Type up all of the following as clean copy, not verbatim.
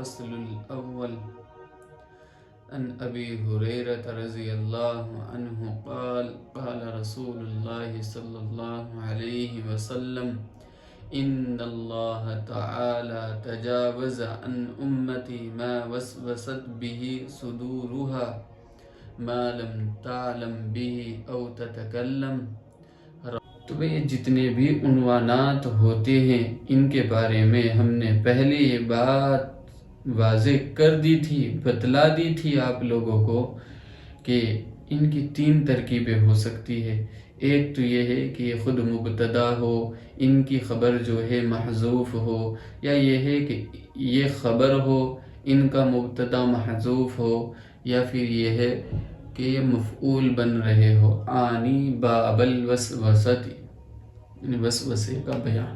الفصل الأول عن أبي هريرة رضي الله عنه قال قال رسول الله صلى الله عليه وسلم إن الله تعالى تجاوز عن أمتي ما وسوست به صدورها ما لم تعلم به أو تتكلم. تو یہ جتنے بھی عنوانات ہوتے ہیں ان کے بارے میں ہم نے پہلے یہ بات واضح کر دی تھی، بتلا دی تھی آپ لوگوں کو کہ ان کی 3 ترکیبیں ہو سکتی ہے۔ ایک تو یہ ہے کہ یہ خود مبتدا ہو، ان کی خبر جو ہے محذوف ہو، یا یہ ہے کہ یہ خبر ہو، ان کا مبتدا محذوف ہو، یا پھر یہ ہے کہ یہ مفعول بن رہے ہو، آنی باب الوسوسۃ، یعنی وسوسے کا بیان۔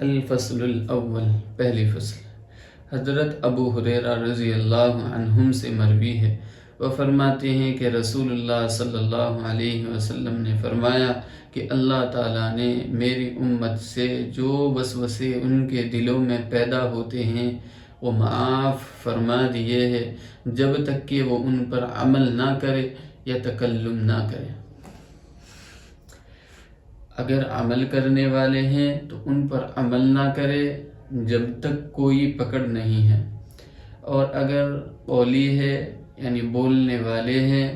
الفصل الاول، پہلی فصل، حضرت ابو ہریرہ رضی اللہ عنہم سے مروی ہے، وہ فرماتے ہیں کہ رسول اللہ صلی اللہ علیہ وسلم نے فرمایا کہ اللہ تعالیٰ نے میری امت سے جو وسوسے ان کے دلوں میں پیدا ہوتے ہیں وہ معاف فرما دیے ہے، جب تک کہ وہ ان پر عمل نہ کرے یا تکلم نہ کرے۔ اگر عمل کرنے والے ہیں تو ان پر عمل نہ کرے جب تک کوئی پکڑ نہیں ہے، اور اگر قولی ہے یعنی بولنے والے ہیں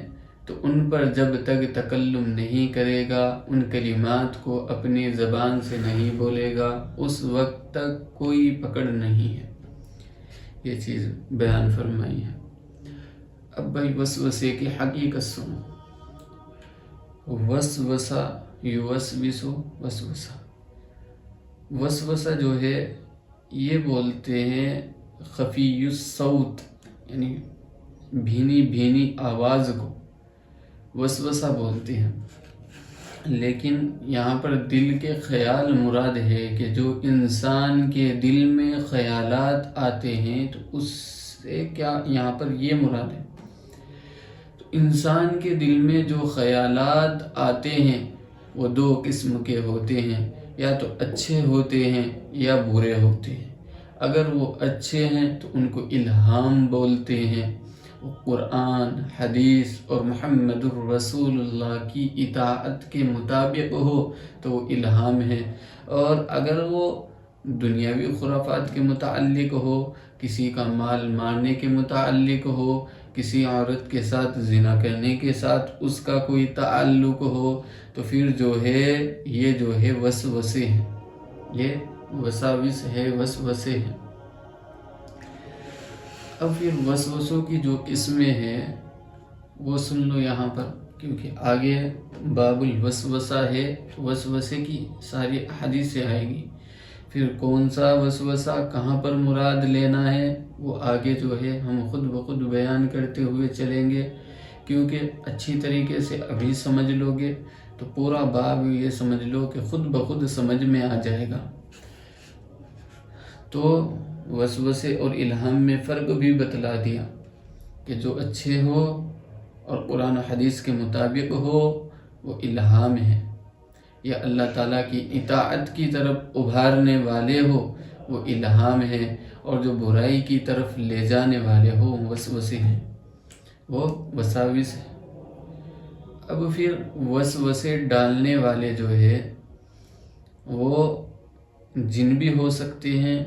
تو ان پر جب تک تکلم نہیں کرے گا، ان کلمات کو اپنی زبان سے نہیں بولے گا، اس وقت تک کوئی پکڑ نہیں ہے۔ یہ چیز بیان فرمائی ہے۔ اب بھائی وسوسے کی حقیقت سنو۔ وسوسہ یوسوسو، وسوسہ، وسوسہ جو ہے یہ بولتے ہیں خفی الصوت، یعنی بھینی بھینی آواز کو وسوسہ بولتے ہیں، لیکن یہاں پر دل کے خیال مراد ہے کہ جو انسان کے دل میں خیالات آتے ہیں تو اس سے کیا یہاں پر یہ مراد ہے۔ تو انسان کے دل میں جو خیالات آتے ہیں وہ 2 قسم کے ہوتے ہیں، یا تو اچھے ہوتے ہیں یا برے ہوتے ہیں۔ اگر وہ اچھے ہیں تو ان کو الہام بولتے ہیں، قرآن، حدیث اور محمد الرسول اللہ کی اطاعت کے مطابق ہو تو وہ الہام ہے، اور اگر وہ دنیاوی خرافات کے متعلق ہو، کسی کا مال مارنے کے متعلق ہو، کسی عورت کے ساتھ زنا کرنے کے ساتھ اس کا کوئی تعلق ہو، تو پھر جو ہے یہ جو ہے وسوسے ہیں، یہ وساوس ہے، وسوسے ہیں۔ اب پھر وسوسوں کی جو قسمیں ہیں وہ سن لو یہاں پر، کیونکہ آگے باب الوسوسہ ہے، وسوسے کی ساری حدیثیں آئے گی، پھر کون سا وسوسہ کہاں پر مراد لینا ہے وہ آگے جو ہے ہم خود بخود بیان کرتے ہوئے چلیں گے، کیونکہ اچھی طریقے سے ابھی سمجھ لو گے تو پورا باب یہ سمجھ لو کہ خود بخود سمجھ میں آ جائے گا۔ تو وسوسے اور الہام میں فرق بھی بتلا دیا کہ جو اچھے ہو اور قرآن و حدیث کے مطابق ہو وہ الہام ہے، یا اللہ تعالیٰ کی اطاعت کی طرف ابھارنے والے ہو وہ الہام ہے، اور جو برائی کی طرف لے جانے والے ہو وسوسے ہیں، وہ وساوس ہے۔ اب پھر وسوسے ڈالنے والے جو ہے وہ جن بھی ہو سکتے ہیں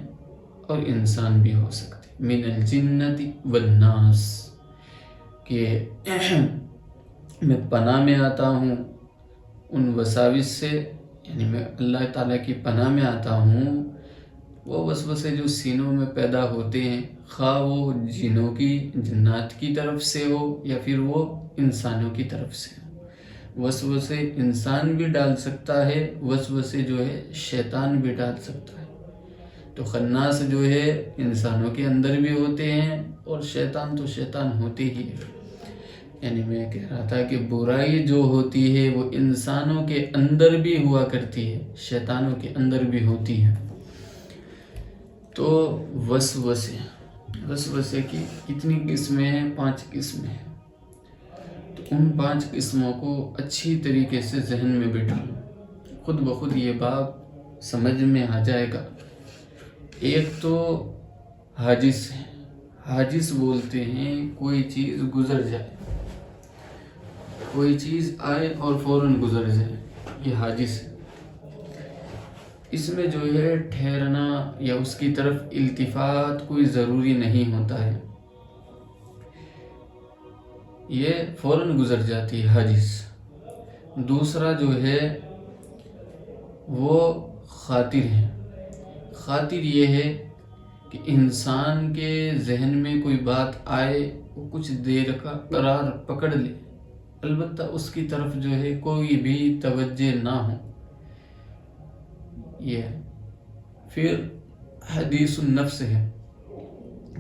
اور انسان بھی ہو سکتے ہیں، من الجنت والناس، کہ میں پناہ میں آتا ہوں ان وساوس سے، یعنی میں اللہ تعالیٰ کی پناہ میں آتا ہوں وہ وسوسے جو سینوں میں پیدا ہوتے ہیں، خواہ وہ جنوں کی، جنات کی طرف سے ہو یا پھر وہ انسانوں کی طرف سے ہو۔ وسوسے انسان بھی ڈال سکتا ہے، وسوسے جو ہے شیطان بھی ڈال سکتا ہے۔ تو خناس جو ہے انسانوں کے اندر بھی ہوتے ہیں، اور شیطان تو شیطان ہوتے ہی ہے، یعنی میں کہہ رہا تھا کہ برائی جو ہوتی ہے وہ انسانوں کے اندر بھی ہوا کرتی ہے، شیطانوں کے اندر بھی ہوتی ہے۔ تو وسوسے کی کتنی قسمیں ہیں؟ 5 قسمیں ہیں۔ تو ان 5 قسموں کو اچھی طریقے سے ذہن میں بٹھا لو، خود بخود یہ باب سمجھ میں آ جائے گا۔ ایک تو حاجز ہے. حاجز بولتے ہیں کوئی چیز گزر جائے، کوئی چیز آئے اور فوراً گزر جائے، یہ حاجز ہے. اس میں جو ہے ٹھہرنا یا اس کی طرف التفات کوئی ضروری نہیں ہوتا ہے، یہ فوراً گزر جاتی ہے حاجز. دوسرا جو ہے وہ خاطر ہے. خاطر یہ ہے کہ انسان کے ذہن میں کوئی بات آئے، وہ کچھ دیر کا قرار پکڑ لے، البتہ اس کی طرف جو ہے کوئی بھی توجہ نہ ہو، یہ ہے. پھر حدیث النفس ہے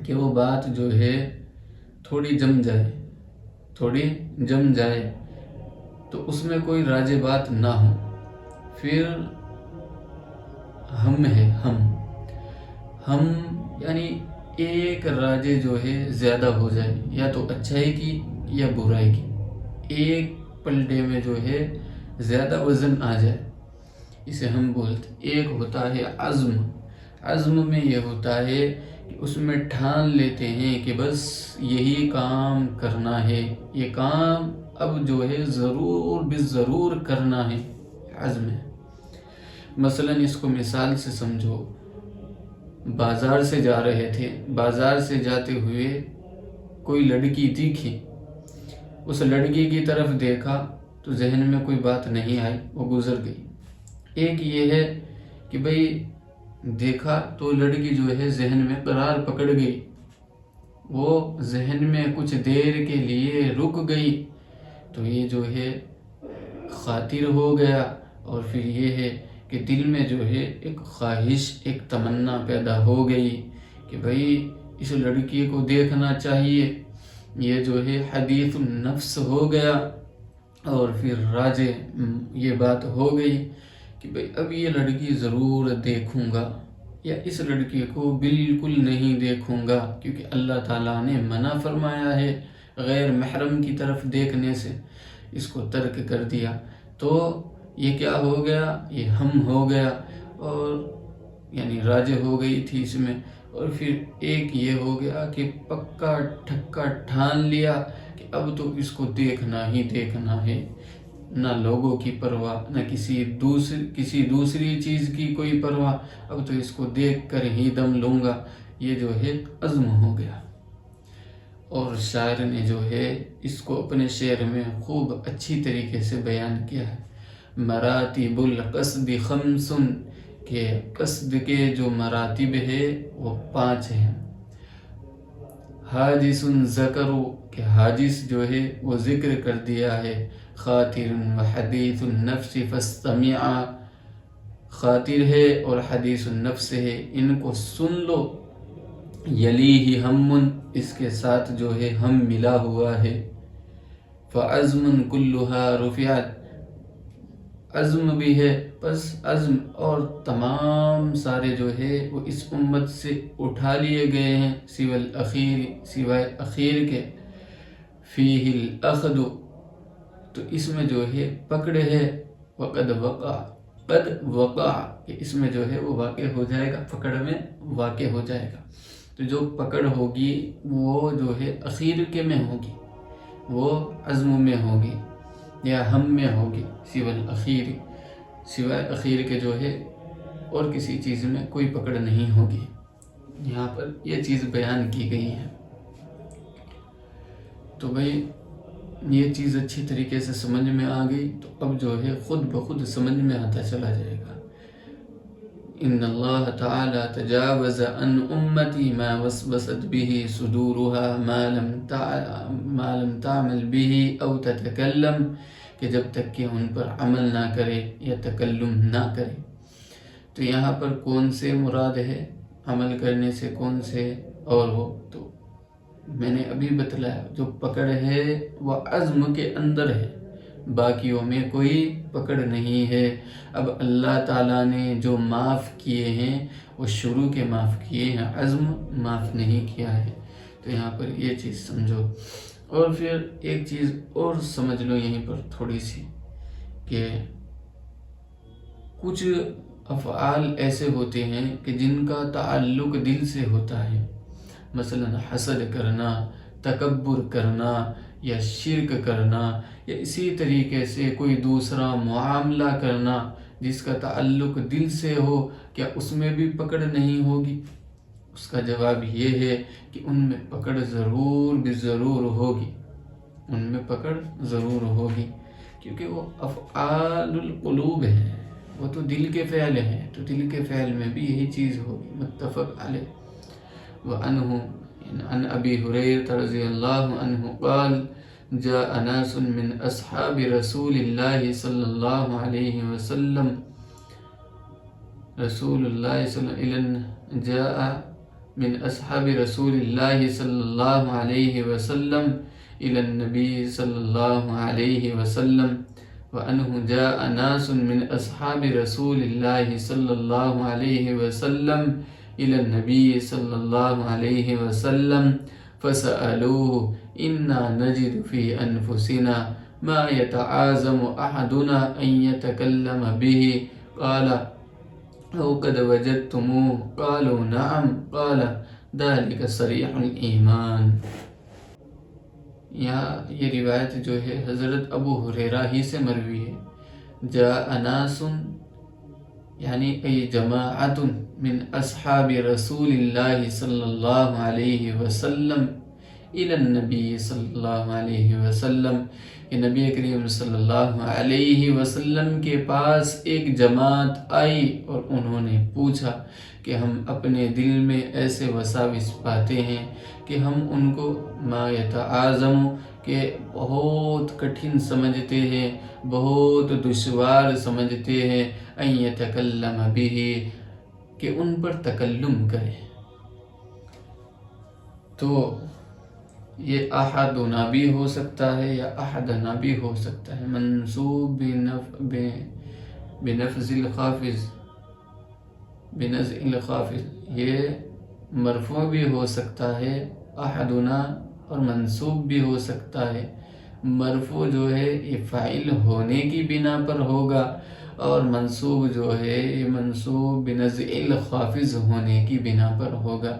کہ وہ بات جو ہے تھوڑی جم جائے تو اس میں کوئی راج بات نہ ہو. پھر ہم ہے، ہم یعنی ایک راجے جو ہے زیادہ ہو جائے، یا تو اچھائی کی یا برائی کی، ایک پلڑے میں جو ہے زیادہ وزن آ جائے، اسے ہم بولتے. ایک ہوتا ہے عزم میں یہ ہوتا ہے کہ اس میں ٹھان لیتے ہیں کہ بس یہی کام کرنا ہے، یہ کام اب جو ہے ضرور بالضرور کرنا ہے، عزم ہے. مثلا اس کو مثال سے سمجھو، بازار سے جا رہے تھے، بازار سے جاتے ہوئے کوئی لڑکی دیکھی، اس لڑکی کی طرف دیکھا تو ذہن میں کوئی بات نہیں آئی، وہ گزر گئی. ایک یہ ہے کہ بھئی دیکھا تو لڑکی جو ہے ذہن میں قرار پکڑ گئی، وہ ذہن میں کچھ دیر کے لیے رک گئی، تو یہ جو ہے خاطر ہو گیا. اور پھر یہ ہے کہ دل میں جو ہے ایک خواہش، ایک تمنا پیدا ہو گئی کہ بھئی اس لڑکی کو دیکھنا چاہیے، یہ جو ہے حدیث النفس ہو گیا. اور پھر راجے یہ بات ہو گئی کہ بھئی اب یہ لڑکی ضرور دیکھوں گا، یا اس لڑکی کو بالکل نہیں دیکھوں گا، کیونکہ اللہ تعالیٰ نے منع فرمایا ہے غیر محرم کی طرف دیکھنے سے، اس کو ترک کر دیا. تو یہ کیا ہو گیا؟ یہ ہم ہو گیا، اور یعنی راجے ہو گئی تھی اس میں. اور پھر ایک یہ ہو گیا کہ پکا ٹھکا ٹھان لیا کہ اب تو اس کو دیکھنا ہی دیکھنا ہے، نہ لوگوں کی پرواہ، نہ کسی دوسری چیز کی کوئی پرواہ، اب تو اس کو دیکھ کر ہی دم لوں گا. یہ جو ہے عزم ہو گیا. اور شاعر نے جو ہے اس کو اپنے شعر میں خوب اچھی طریقے سے بیان کیا ہے. مراتب القصد خمس، کہ قصد کے جو مراتب ہے وہ 5 ہیں. حاجس ذکر، کہ حاجس جو ہے وہ ذکر کر دیا ہے. خاطر و حدیث النفس فاستمعا، خاطر ہے اور حدیث النفس ہے، ان کو سن لو. یلیہ ہم، اس کے ساتھ جو ہے ہم ملا ہوا ہے. فعزم کلھا رفعت، عزم بھی ہے، بس عزم اور تمام سارے جو ہے وہ اس امت سے اٹھا لیے گئے ہیں، سوى الاخیر، سوائے اخیر کے. فیہ الاخذ، تو اس میں جو ہے پکڑ ہے. وقد وقع، قد وقع، کہ اس میں جو ہے وہ واقع ہو جائے گا، پکڑ میں واقع ہو جائے گا. تو جو پکڑ ہوگی وہ جو ہے اخیر کے میں ہوگی، وہ عزم میں ہوگی یا ہم میں ہوگی. سوى الاخیر، سوائے اخیر کے جو ہے اور کسی چیز میں کوئی پکڑ نہیں ہوگی. یہاں پر یہ چیز بیان کی گئی ہے. تو بھئی یہ چیز اچھی طریقے سے سمجھ میں آ گئی تو اب جو ہے خود بخود سمجھ میں آتا چلا جائے گا. ان اللہ تعالی تجاوز عن امتی ما وسوست به صدورها ما لم تعمل به او تتکلم، کہ جب تک کہ ان پر عمل نہ کرے یا تکلم نہ کرے. تو یہاں پر کون سے مراد ہے عمل کرنے سے، کون سے اور ہو؟ تو میں نے ابھی بتلایا جو پکڑ ہے وہ عزم کے اندر ہے، باقیوں میں کوئی پکڑ نہیں ہے. اب اللہ تعالیٰ نے جو معاف کیے ہیں وہ شروع کے معاف کیے ہیں، عزم معاف نہیں کیا ہے. تو یہاں پر یہ چیز سمجھو. اور پھر ایک چیز اور سمجھ لو یہیں پر تھوڑی سی، کہ کچھ افعال ایسے ہوتے ہیں کہ جن کا تعلق دل سے ہوتا ہے، مثلا حسد کرنا، تکبر کرنا یا شرک کرنا، یا اسی طریقے سے کوئی دوسرا معاملہ کرنا جس کا تعلق دل سے ہو، کیا اس میں بھی پکڑ نہیں ہوگی؟ اس کا جواب یہ ہے کہ ان میں پکڑ ضرور ہوگی، ان میں پکڑ ضرور ہوگی، کیونکہ وہ افعال القلوب ہیں، وہ تو دل کے فعل ہیں، تو دل کے فعل میں بھی یہی چیز ہوگی۔ متفق علیہ۔ وعنہ عن ابی ہریرہ رضی اللہ عنہ قال جاء ناس من اصحاب رسول اللہ صلی اللہ علیہ وسلم جاء من اصحاب رسول اللہ صلی اللہ علیہ وسلم الى النبی صلی اللہ علیہ وسلم وعنہ جاء ناس من اصحاب رسول اللہ صلی اللہ علیہ وسلم الى النبی صلی اللہ علیہ وسلم فسألوه انا نجد في انفسنا ما يتعازم احدنا ان يتكلم به قال او قد وجدتموه قالوا نعم قال ذلك صریح الایمان۔ یہ روایت جو ہے حضرت ابو ہریرہ ہی سے مروی ہے۔ جاء ناس یعنی ای جماعت من اصحاب رسول اللہ صلی اللہ علیہ وسلم الی النبی صلی اللہ علیہ وسلم، کہ نبی کریم صلی اللہ علیہ وسلم کے پاس ایک جماعت آئی اور انہوں نے پوچھا کہ ہم اپنے دل میں ایسے وساوس پاتے ہیں کہ ہم ان کو ما یتعاظم کہ بہت کٹھن سمجھتے ہیں، بہت دشوار سمجھتے ہیں، ان یتکلم به کہ ان پر تکلم کرے۔ تو یہ احدنا بھی ہو سکتا ہے یا احدنا بھی ہو سکتا ہے، منصوب بنفذ الخافض، بنزع الخافض، یہ مرفوع بھی ہو سکتا ہے احدنا، اور منصوب بھی ہو سکتا ہے۔ مرفوع جو ہے یہ فاعل ہونے کی بنا پر ہوگا، اور منصوب جو ہے یہ منصوب بنزع الخافض ہونے کی بنا پر ہوگا۔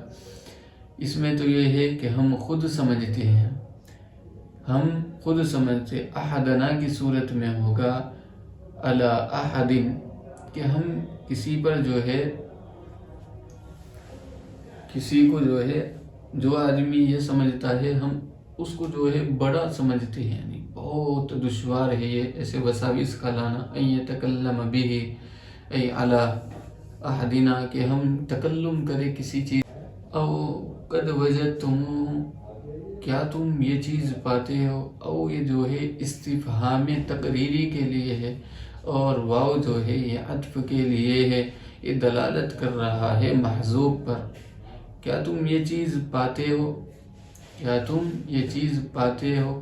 اس میں تو یہ ہے کہ ہم خود سمجھتے ہیں، ہم خود سمجھتے، احدنا کی صورت میں ہوگا علی احد، کہ ہم کسی پر جو ہے، کسی کو جو ہے، جو آدمی یہ سمجھتا ہے ہم اس کو جو ہے بڑا سمجھتے ہیں، یعنی بہت دشوار ہے یہ ایسے وساوس کا لانا، ان یتکلم به ای علی احدنا، کہ ہم تکلم کرے کسی چیز، او قد وجدتموہ کیا تم یہ چیز پاتے ہو، او یہ جو ہے استفہام تقریری کے لیے ہے، اور واو جو ہے یہ عطف کے لیے ہے، یہ دلالت کر رہا ہے محذوف پر۔ کیا تم یہ چیز پاتے ہو، کیا تم یہ چیز پاتے ہو،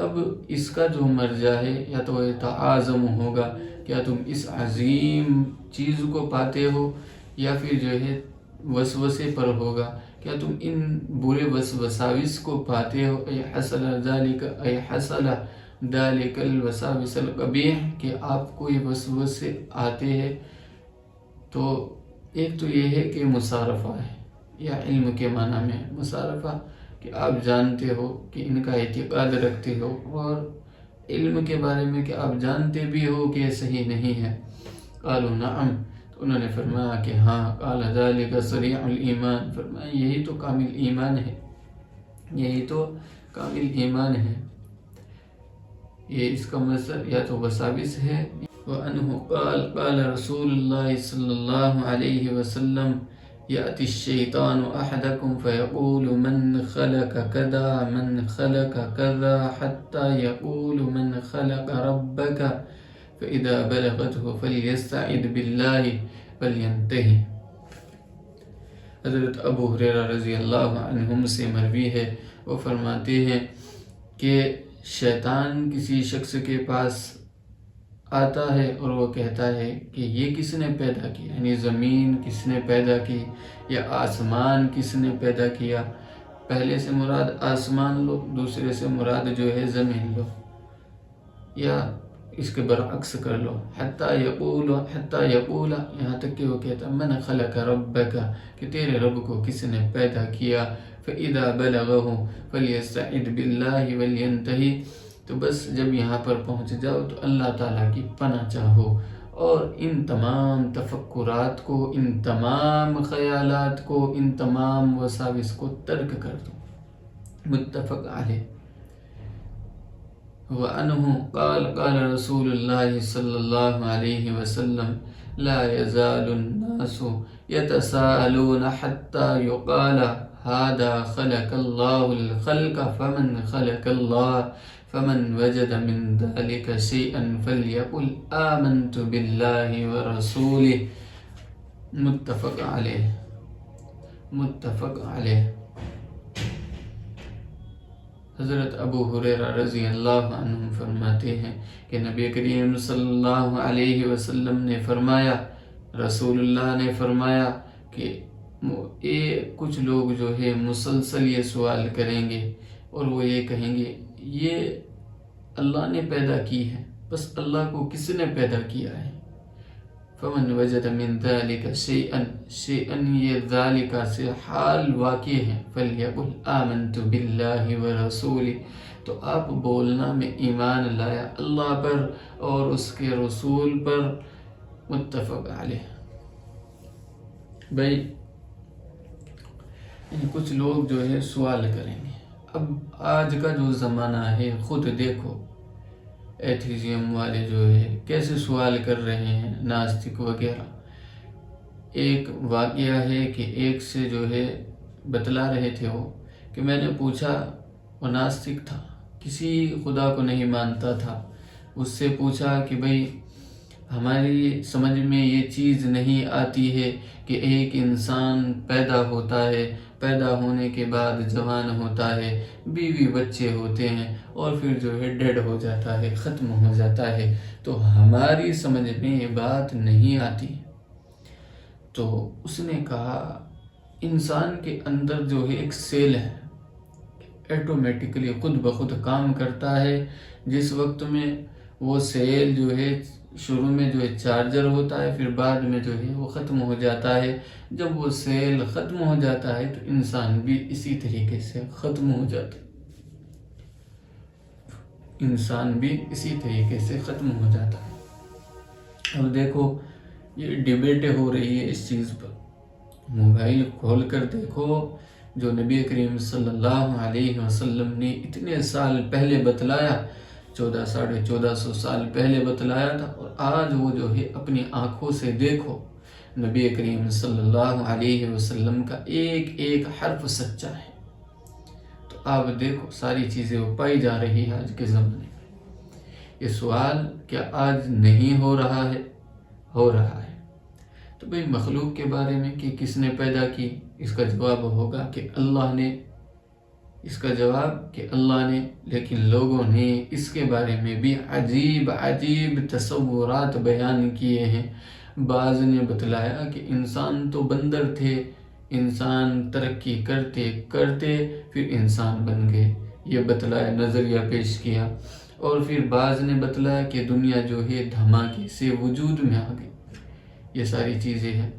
اب اس کا جو مرجع ہے یا تو تعاظم ہوگا، کیا تم اس عظیم چیز کو پاتے ہو، یا پھر جو ہے وسوسے پر ہوگا، کیا تم ان برے وساوس کو پاتے ہو، اے حصل ذالک، اے حصل ذالک الوساوس القبیح، کہ آپ کو یہ وسوسے آتے ہیں۔ تو ایک تو یہ ہے کہ مصارفہ ہے، یا علم کے معنی میں مصارفہ، کہ آپ جانتے ہو کہ ان کا اعتقاد رکھتے ہو، اور علم کے بارے میں کہ آپ جانتے بھی ہو کہ یہ صحیح نہیں ہے۔ قالوا نعم، تو انہوں نے فرمایا کہ ہاں، قال ذلك صریح الایمان، فرمایا یہی تو کامل ایمان ہے، یہی تو کامل ایمان ہے۔ یہ اس کا مصدر یا تو وساوس ہے۔ وعنہ قال قال رسول اللہ صلی اللہ علیہ وسلم یأتی الشیطان احدکم فیقول من خلق کذا من خلق کذا حتی یقول من خلق ربک فإذا بلغته فلیستعذ باللہ فلینتہی۔ حضرت ابو ہریرہ رضی اللہ عنہم سے مروی ہے، وہ فرماتے ہیں کہ شیطان کسی شخص کے پاس آتا ہے اور وہ کہتا ہے کہ یہ کس نے پیدا کیا، یعنی زمین کس نے پیدا کی، یا آسمان کس نے پیدا کیا۔ پہلے سے مراد آسمان لو، دوسرے سے مراد جو ہے زمین لو، یا اس کے برعکس کر لو۔ حتی یقول، یہاں تک کہ وہ کہتا من خلق ربک، کہ تیرے رب کو کس نے پیدا کیا۔ فَإِذَا بَلَغَهُ فَلْيَسْتَعِذْ بِاللَّهِ وَلْيَنْتَهِ، تو بس جب یہاں پر پہنچ جاؤ تو اللہ تعالیٰ کی پناہ چاہو اور ان تمام تفکرات کو، ان تمام خیالات کو، ان تمام وساوس کو ترک کر دو۔ متفق علیہ۔ وعنہ قال قال رسول اللہ صلی اللہ علیہ وسلم لا يزال الناس يتساءلون حتى يقال هذا خلق الله الخلق فمن وجد من ذلك شيئا فليقل آمنت بالله ورسوله۔ متفق علیہ، متفق علیہ۔ حضرت ابو ہریرہ رضی اللہ عنہ فرماتے ہیں کہ نبی کریم صلی اللہ علیہ وسلم نے فرمایا، رسول اللہ نے فرمایا کہ کچھ لوگ جو ہے مسلسل یہ سوال کریں گے اور وہ یہ کہیں گے یہ اللہ نے پیدا کی ہے، بس اللہ کو کس نے پیدا کیا ہے؟ فمن وجد من ذلك شيئا یہ ذالک سے حال واقع ہے، فلیقل آمنت باللہ ورسولہ، تو آپ بولنا میں ایمان لایا اللہ پر اور اس کے رسول پر۔ متفق علیہ۔ بھائی کچھ لوگ جو ہے سوال کریں گے۔ اب آج کا جو زمانہ ہے خود دیکھو، ایتھیزم والے جو ہے کیسے سوال کر رہے ہیں، ناستک وغیرہ۔ ایک واقعہ ہے کہ ایک سے جو ہے بتلا رہے تھے وہ کہ میں نے پوچھا، وہ ناستک تھا، کسی خدا کو نہیں مانتا تھا، اس سے پوچھا کہ بھئی ہماری سمجھ میں یہ چیز نہیں آتی ہے کہ ایک انسان پیدا ہوتا ہے، پیدا ہونے کے بعد جوان ہوتا ہے، بیوی بچے ہوتے ہیں اور پھر جو ہے ڈیڈ ہو جاتا ہے، ختم ہو جاتا ہے، تو ہماری سمجھ میں یہ بات نہیں آتی۔ تو اس نے کہا انسان کے اندر جو ہے ایک سیل ہے، ایٹومیٹکلی خود بخود کام کرتا ہے، جس وقت میں وہ سیل جو ہے شروع میں جو ہے چارجر ہوتا ہے، پھر بعد میں جو ہے وہ ختم ہو جاتا ہے۔ جب وہ سیل ختم ہو جاتا ہے تو انسان بھی اسی طریقے سے ختم ہو جاتا ہے، انسان بھی اسی طریقے سے ختم ہو جاتا ہے۔ اب دیکھو یہ ڈیبیٹیں ہو رہی ہے اس چیز پر، موبائل کھول کر دیکھو، جو نبی کریم صلی اللہ علیہ وسلم نے اتنے سال پہلے بتلایا، 1400 سال پہلے بتلایا تھا، اور آج وہ جو ہے اپنی آنکھوں سے دیکھو، نبی کریم صلی اللہ علیہ وسلم کا ایک ایک حرف سچا ہے۔ تو آپ دیکھو ساری چیزیں وہ پائی جا رہی ہے آج کے زمانے میں۔ یہ سوال کیا آج نہیں ہو رہا ہے؟ ہو رہا ہے۔ تو بھئی مخلوق کے بارے میں کہ کس نے پیدا کی، اس کا جواب ہوگا کہ اللہ نے، اس کا جواب کہ اللہ نے، لیکن لوگوں نے اس کے بارے میں بھی عجیب عجیب تصورات بیان کیے ہیں۔ بعض نے بتلایا کہ انسان تو بندر تھے، انسان ترقی کرتے کرتے پھر انسان بن گئے، یہ بتلایا، نظریہ پیش کیا۔ اور پھر بعض نے بتلایا کہ دنیا جو ہے دھماکے سے وجود میں آ گئی۔ یہ ساری چیزیں ہیں۔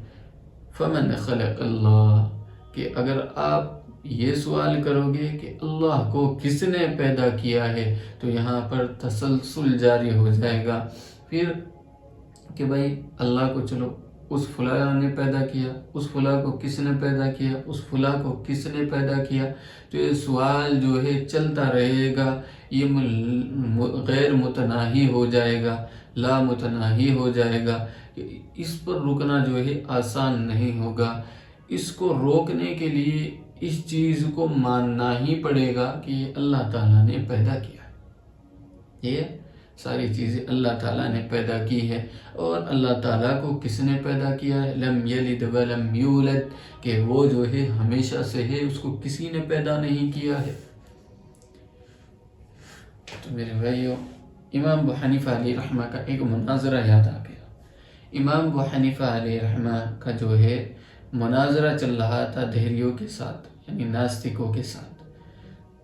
فمن خلق اللہ، کہ اگر آپ یہ سوال کرو گے کہ اللہ کو کس نے پیدا کیا ہے تو یہاں پر تسلسل جاری ہو جائے گا۔ پھر کہ بھائی اللہ کو چلو اس فلاں نے پیدا کیا، اس فلاں کو کس نے پیدا کیا، اس فلاں کو کس نے پیدا کیا، تو یہ سوال جو ہے چلتا رہے گا، یہ غیر متناہی ہو جائے گا، لا متناہی ہو جائے گا۔ اس پر رکنا جو ہے آسان نہیں ہوگا۔ اس کو روکنے کے لیے اس چیز کو ماننا ہی پڑے گا کہ یہ اللہ تعالیٰ نے پیدا کیا ہے، یہ ساری چیزیں اللہ تعالیٰ نے پیدا کی ہے۔ اور اللہ تعالیٰ کو کس نے پیدا کیا ہے؟ لم یلد ولم یولد، کہ وہ جو ہے ہمیشہ سے ہے، اس کو کسی نے پیدا نہیں کیا ہے۔ تو میرے بھائیو، امام ابو حنیفہ علیہ رحمہ کا ایک مناظرہ یاد آ گیا۔ امام ابو حنیفہ علیہ رحمہ کا جو ہے مناظرہ چل رہا تھا دہریوں کے ساتھ، یعنی ناستکوں کے ساتھ۔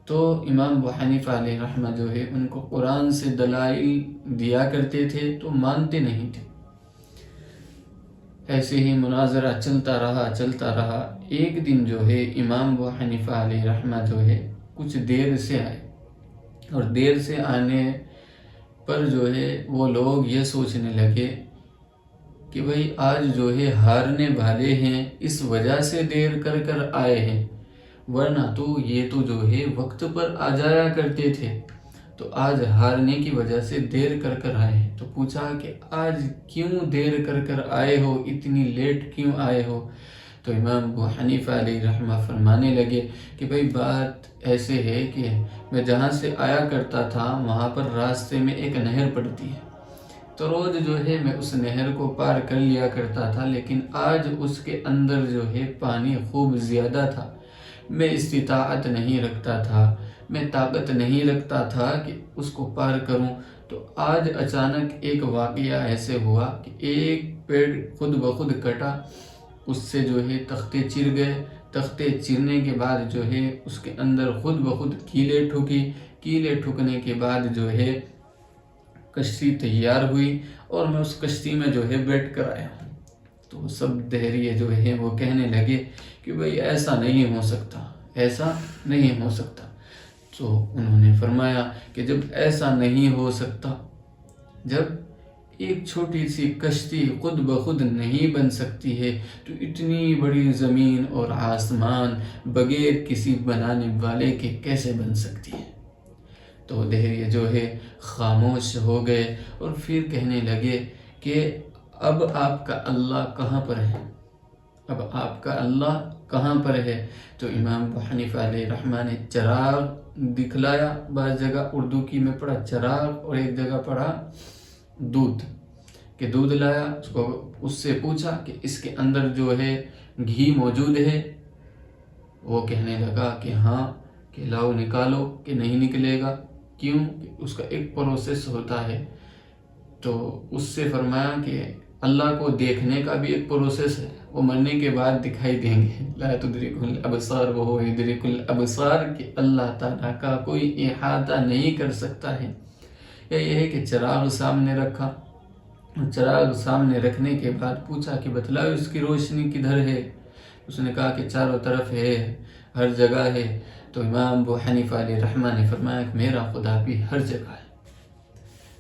تو امام ابو حنیفہ علیہ رحمہ جو ہے ان کو قرآن سے دلائل دیا کرتے تھے تو مانتے نہیں تھے۔ ایسے ہی مناظرہ چلتا رہا. ایک دن جو ہے امام ابو حنیفہ علیہ رحمہ جو ہے کچھ دیر سے آئے، اور دیر سے آنے پر جو ہے وہ لوگ یہ سوچنے لگے کہ بھئی آج جو ہے ہارنے والے ہیں، اس وجہ سے دیر کر آئے ہیں، ورنہ تو یہ تو جو ہے وقت پر آ جایا کرتے تھے، تو آج ہارنے کی وجہ سے دیر کر آئے ہیں. تو پوچھا کہ آج کیوں دیر کر آئے ہو، اتنی لیٹ کیوں آئے ہو؟ تو امام ابو حنیفہ علیہ رحمہ فرمانے لگے کہ بھئی بات ایسے ہے کہ میں جہاں سے آیا کرتا تھا وہاں پر راستے میں ایک نہر پڑتی ہے، تو روز جو ہے میں اس نہر کو پار کر لیا کرتا تھا، لیکن آج اس کے اندر جو ہے پانی خوب زیادہ تھا، میں استطاعت نہیں رکھتا تھا، میں طاقت نہیں رکھتا تھا کہ اس کو پار کروں. تو آج اچانک ایک واقعہ ایسے ہوا کہ ایک پیڑ خود بخود کٹا، اس سے جو ہے تختے چر گئے. تختے چرنے کے بعد جو ہے اس کے اندر خود بخود کیلیں ٹھوکی. کیلیں ٹھوکنے کے بعد جو ہے کشتی تیار ہوئی، اور میں اس کشتی میں جو ہے بیٹھ کر آیا ہوں. تو سب دہریے جو ہے وہ کہنے لگے کہ بھئی ایسا نہیں ہو سکتا، ایسا نہیں ہو سکتا. تو انہوں نے فرمایا کہ جب ایسا نہیں ہو سکتا، جب ایک چھوٹی سی کشتی خود بخود نہیں بن سکتی ہے، تو اتنی بڑی زمین اور آسمان بغیر کسی بنانے والے کے کیسے بن سکتی ہے؟ تو دہریے جو ہے خاموش ہو گئے، اور پھر کہنے لگے کہ اب آپ کا اللہ کہاں پر ہے؟ اب آپ کا اللہ کہاں پر ہے؟ تو امام ابو حنیفہ علیہ رحمہ نے چراغ دکھلایا. بعض جگہ اردو کی میں پڑھا چراغ، اور ایک جگہ پڑھا دودھ، کہ دودھ لایا. اس سے پوچھا کہ اس کے اندر جو ہے گھی موجود ہے؟ وہ کہنے لگا کہ ہاں. کہ لاؤ نکالو. کہ نہیں نکلے گا. کیوں؟ کہ اس کا ایک پروسیس ہوتا ہے. تو اس سے فرمایا کہ اللہ کو دیکھنے کا بھی ایک پروسیس ہے، وہ مرنے کے بعد دکھائی دیں گے. لا تدرک الابصار وہو یدرک الابصار، کہ اللہ تعالیٰ کا کوئی احاطہ نہیں کر سکتا ہے. یا یہ ہے کہ چراغ سامنے رکھا، چراغ سامنے رکھنے کے بعد پوچھا کہ بتلاؤ اس کی روشنی کدھر ہے؟ اس نے کہا کہ چاروں طرف ہے، ہر جگہ ہے. تو امام ابو حنیفہ علیہ رحمہ نے فرمایا کہ میرا خدا بھی ہر جگہ ہے،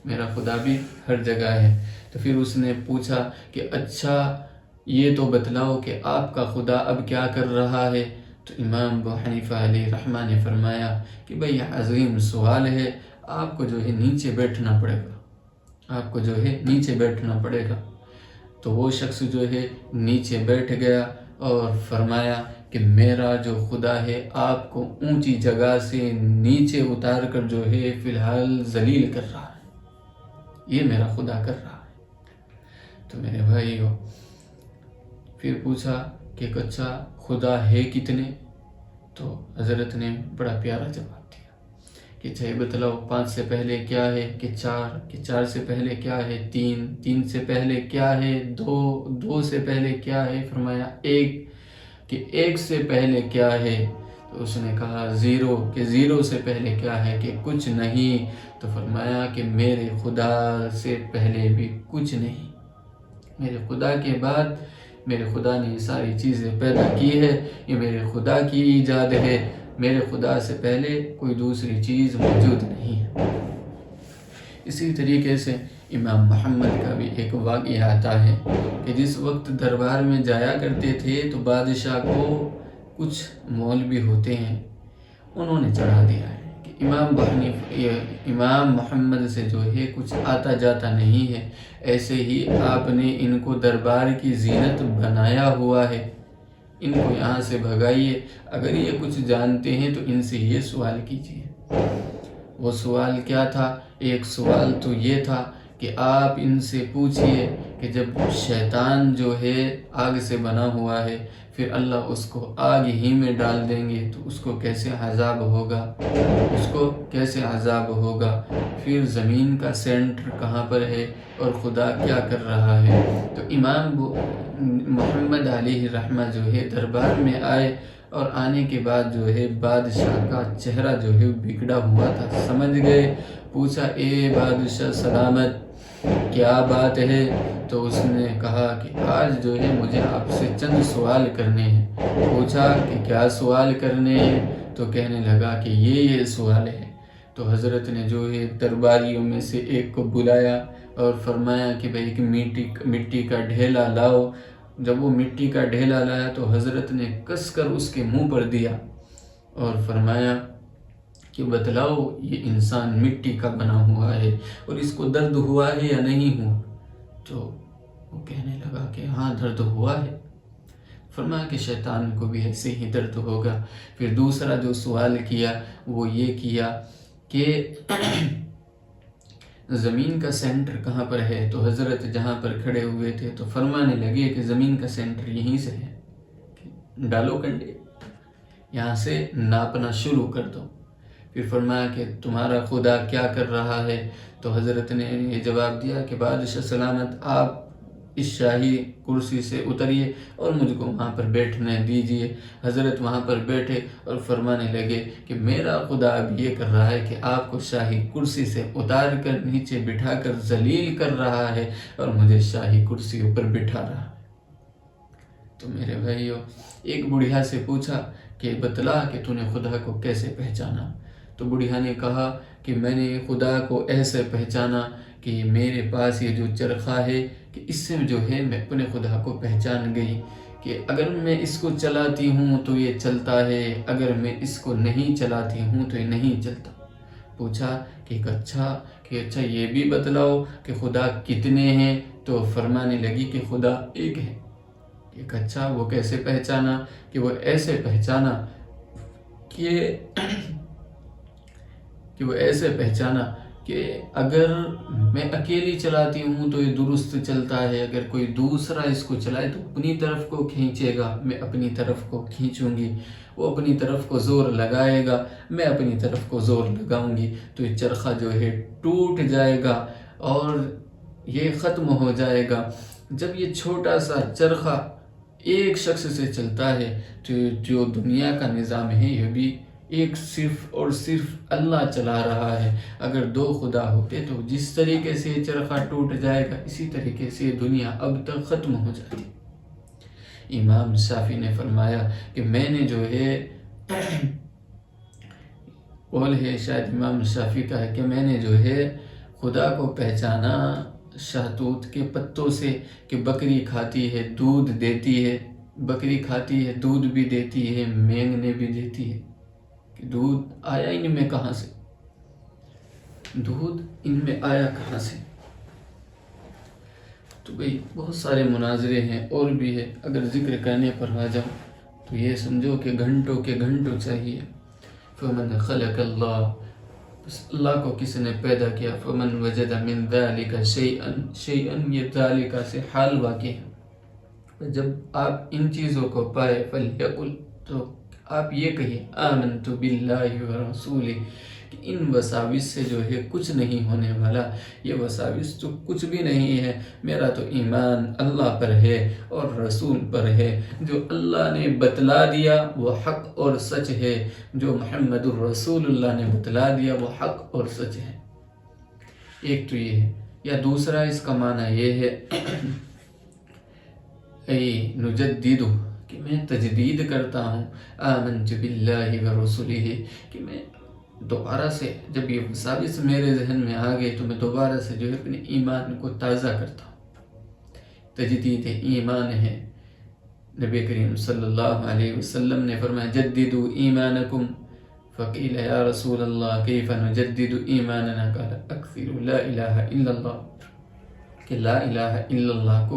میرا خدا بھی ہر جگہ ہے. تو پھر اس نے پوچھا کہ اچھا یہ تو بتلاؤ کہ آپ کا خدا اب کیا کر رہا ہے؟ تو امام ابو حنیفہ علیہ رحمہ نے فرمایا کہ بھئی یہ عظیم سوال ہے، آپ کو جو ہے نیچے بیٹھنا پڑے گا، آپ کو جو ہے نیچے بیٹھنا پڑے گا. تو وہ شخص جو ہے نیچے بیٹھ گیا اور فرمایا کہ میرا جو خدا ہے آپ کو اونچی جگہ سے نیچے اتار کر جو ہے فی الحال ذلیل کر رہا ہے، یہ میرا خدا کر رہا ہے. تو میرے بھائیو، پھر پوچھا کہ اچھا خدا ہے کتنے؟ تو حضرت نے بڑا پیارا جواب دیا کہ چاہے بتلاؤ 5 سے پہلے کیا ہے؟ کہ 4. کہ 4 سے پہلے کیا ہے؟ 3. 3 سے پہلے کیا ہے؟ 2. 2 سے پہلے کیا ہے؟ فرمایا 1. کہ 1 سے پہلے کیا ہے؟ تو اس نے کہا 0. کہ 0 سے پہلے کیا ہے؟ کہ کچھ نہیں. تو فرمایا کہ میرے خدا سے پہلے بھی کچھ نہیں، میرے خدا کے بعد میرے خدا نے یہ ساری چیزیں پیدا کی ہے، یہ میرے خدا کی ایجاد ہے، میرے خدا سے پہلے کوئی دوسری چیز موجود نہیں ہے. اسی طریقے سے امام محمد کا بھی ایک واقعہ آتا ہے کہ جس وقت دربار میں جایا کرتے تھے تو بادشاہ کو کچھ مولوی ہوتے ہیں، انہوں نے چڑھا دیا ہے کہ امام محمد سے جو ہے کچھ آتا جاتا نہیں ہے، ایسے ہی آپ نے ان کو دربار کی زینت بنایا ہوا ہے، ان کو یہاں سے بھگائیے، اگر یہ کچھ جانتے ہیں تو ان سے یہ سوال کیجیے. وہ سوال کیا تھا؟ ایک سوال تو یہ تھا کہ آپ ان سے پوچھئے کہ جب شیطان جو ہے آگ سے بنا ہوا ہے، پھر اللہ اس کو آگ ہی میں ڈال دیں گے تو اس کو کیسے عذاب ہوگا، اس کو کیسے عذاب ہوگا؟ پھر زمین کا سینٹر کہاں پر ہے اور خدا کیا کر رہا ہے؟ تو امام محمد علیہ رحمہ جو ہے دربار میں آئے، اور آنے کے بعد جو ہے بادشاہ کا چہرہ جو ہے بگڑا ہوا تھا، سمجھ گئے. پوچھا اے بادشاہ سلامت، کیا بات ہے؟ تو اس نے کہا کہ آج جو ہے مجھے آپ سے چند سوال کرنے ہیں۔ پوچھا کہ کیا سوال کرنے ہیں؟ تو کہنے لگا کہ یہ سوال ہے۔ تو حضرت نے جو ہے درباریوں میں سے ایک کو بلایا اور فرمایا کہ بھئی ایک مٹی کا ڈھیلا لاؤ۔ جب وہ مٹی کا ڈھیلا لایا تو حضرت نے کس کر اس کے منہ پر دیا اور فرمایا کہ بتلاؤ یہ انسان مٹی کا بنا ہوا ہے اور اس کو درد ہوا ہے یا نہیں ہوا؟ تو وہ کہنے لگا کہ ہاں درد ہوا ہے۔ فرمایا کہ شیطان کو بھی ایسے ہی درد ہوگا۔ پھر دوسرا جو سوال کیا وہ یہ کیا کہ زمین کا سینٹر کہاں پر ہے؟ تو حضرت جہاں پر کھڑے ہوئے تھے تو فرمانے لگے کہ زمین کا سینٹر یہیں سے ہے، ڈالو کنڈے، یہاں سے ناپنا شروع کر دو۔ پھر فرمایا کہ تمہارا خدا کیا کر رہا ہے؟ تو حضرت نے یہ جواب دیا کہ بادشاہ سلامت آپ اس شاہی کرسی سے اتریے اور مجھ کو وہاں پر بیٹھنے دیجیے۔ حضرت وہاں پر بیٹھے اور فرمانے لگے کہ میرا خدا اب یہ کر رہا ہے کہ آپ کو شاہی کرسی سے اتار کر نیچے بٹھا کر ذلیل کر رہا ہے اور مجھے شاہی کرسی اوپر بٹھا رہا ہے۔ تو میرے بھائیو، ایک بڑھیا سے پوچھا کہ بتلا کہ تو نے خدا کو کیسے پہچانا؟ تو بڑھیا نے کہا کہ میں نے خدا کو ایسے پہچانا کہ میرے پاس یہ جو چرخہ ہے کہ اس سے جو ہے میں اپنے خدا کو پہچان گئی کہ اگر میں اس کو چلاتی ہوں تو یہ چلتا ہے، اگر میں اس کو نہیں چلاتی ہوں تو یہ نہیں چلتا۔ پوچھا کہ اچھا یہ بھی بتلاؤ کہ خدا کتنے ہیں؟ تو فرمانے لگی کہ خدا ایک ہے۔ ایک اچھا وہ کیسے پہچانا؟ کہ وہ ایسے پہچانا کہ اگر میں اکیلی چلاتی ہوں تو یہ درست چلتا ہے، اگر کوئی دوسرا اس کو چلائے تو اپنی طرف کو کھینچے گا، میں اپنی طرف کو کھینچوں گی، وہ اپنی طرف کو زور لگائے گا، میں اپنی طرف کو زور لگاؤں گی، تو یہ چرخہ جو ہے ٹوٹ جائے گا اور یہ ختم ہو جائے گا۔ جب یہ چھوٹا سا چرخہ ایک شخص سے چلتا ہے تو جو دنیا کا نظام ہے یہ بھی ایک صرف اور صرف اللہ چلا رہا ہے۔ اگر دو خدا ہوتے تو جس طریقے سے یہ چرخہ ٹوٹ جائے گا اسی طریقے سے دنیا اب تک ختم ہو جاتی۔ امام شافعی نے فرمایا کہ میں نے جو ہے قول ہے شاید امام شافعی کا ہے کہ میں نے جو ہے خدا کو پہچانا شہتوت کے پتوں سے کہ بکری کھاتی ہے دودھ دیتی ہے، بکری کھاتی ہے دودھ بھی دیتی ہے، مینگنے بھی دیتی ہے، کہ دودھ آیا ان میں کہاں سے؟ دودھ ان میں آیا کہاں سے؟ تو بھئی بہت سارے مناظرے ہیں اور بھی ہے، اگر ذکر کرنے پر آ جاؤ تو یہ سمجھو کہ گھنٹوں کے گھنٹوں چاہیے۔ فمن خلق اللہ، بس اللہ کو کس نے پیدا کیا، فمن وجد من ذالک شیئا، یہ ذالک سے حال واقع ہے۔ جب آپ ان چیزوں کو پائے فلیقل، تو آپ یہ کہیے آمنت باللہ ورسولہ، کہ ان وساوس سے جو ہے کچھ نہیں ہونے والا، یہ وساوس تو کچھ بھی نہیں ہے، میرا تو ایمان اللہ پر ہے اور رسول پر ہے، جو اللہ نے بتلا دیا وہ حق اور سچ ہے، جو محمد الرسول اللہ نے بتلا دیا وہ حق اور سچ ہے۔ ایک تو یہ ہے، یا دوسرا اس کا معنی یہ ہے ای نجدد، کہ میں تجدید کرتا ہوں، آمنت باللہ ورسولہ، کہ میں دوبارہ سے جب یہ وساوس میرے ذہن میں آ گئے تو میں دوبارہ سے جو ہے اپنے ایمان کو تازہ کرتا ہوں۔ تجدید ایمان ہے۔ نبی کریم صلی اللہ علیہ وسلم نے فرمایا جددوا ایمانکم، فقیل یا رسول اللہ کیف نجدد ایماننا، قال اکثروا لا الہ الا اللہ، کہ لا الہ الا اللہ کو